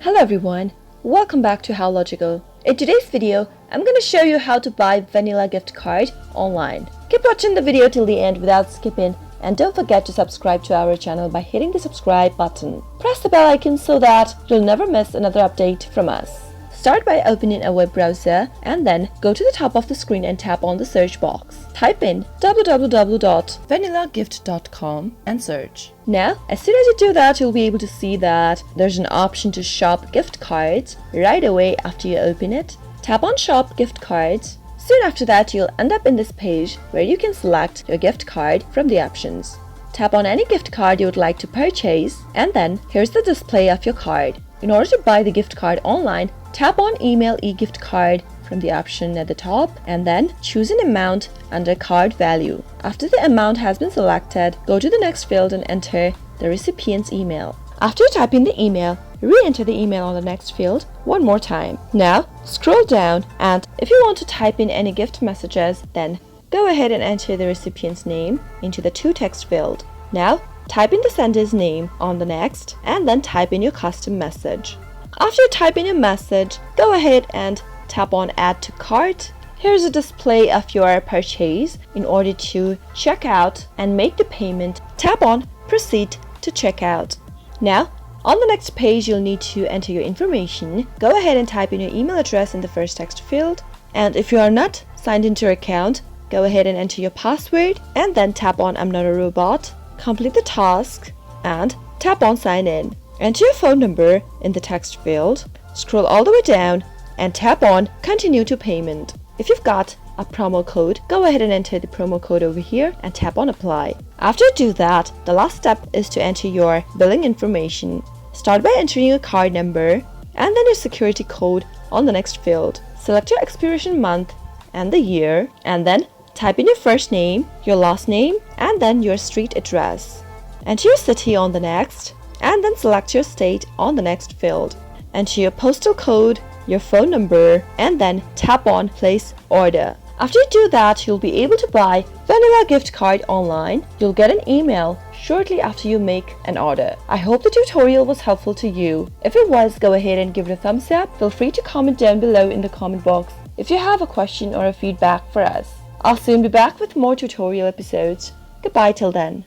Hello everyone, welcome back to How Logical. In today's video, I'm going to show you how to buy vanilla gift card online. Keep watching the video till the end without skipping, and don't forget to subscribe to our channel by hitting the subscribe button. Press the bell icon so that you'll never miss another update from us. Start by opening a web browser and then go to the top of the screen and tap on the search box. Type in www.vanillagift.com and search. Now, as soon as you do that, you'll be able to see that there's an option to shop gift cards right away after you open it. Tap on shop gift cards. Soon after that, you'll end up in this page where you can select your gift card from the options. Tap on any gift card you would like to purchase, and then here's the display of your card. In order to buy the gift card online, tap on Email e-gift card from the option at the top and then choose an amount under card value. After the amount has been selected, go to the next field and enter the recipient's email. After you type in the email, re-enter the email on the next field one more time. Now, scroll down, and if you want to type in any gift messages, then go ahead and enter the recipient's name into the to text field. Now, type in the sender's name on the next and then type in your custom message. After you type in your message, go ahead and tap on Add to Cart. Here's a display of your purchase. In order to check out and make the payment, tap on Proceed to Checkout. Now, on the next page, you'll need to enter your information. Go ahead and type in your email address in the first text field. And if you are not signed into your account, go ahead and enter your password and then tap on I'm not a robot. Complete the task and tap on Sign In. Enter your phone number in the text field, scroll all the way down and tap on Continue to Payment. If you've got a promo code, go ahead and enter the promo code over here and tap on Apply. After you do that, the last step is to enter your billing information. Start by entering your card number and then your security code on the next field. Select your expiration month and the year and then type in your first name, your last name, and then your street address. Enter your city on the next, and then select your state on the next field. Enter your postal code, your phone number, and then tap on Place Order. After you do that, you'll be able to buy vanilla gift card online. You'll get an email shortly after you make an order. I hope the tutorial was helpful to you. If it was, go ahead and give it a thumbs up. Feel free to comment down below in the comment box if you have a question or a feedback for us. I'll soon be back with more tutorial episodes. Goodbye till then.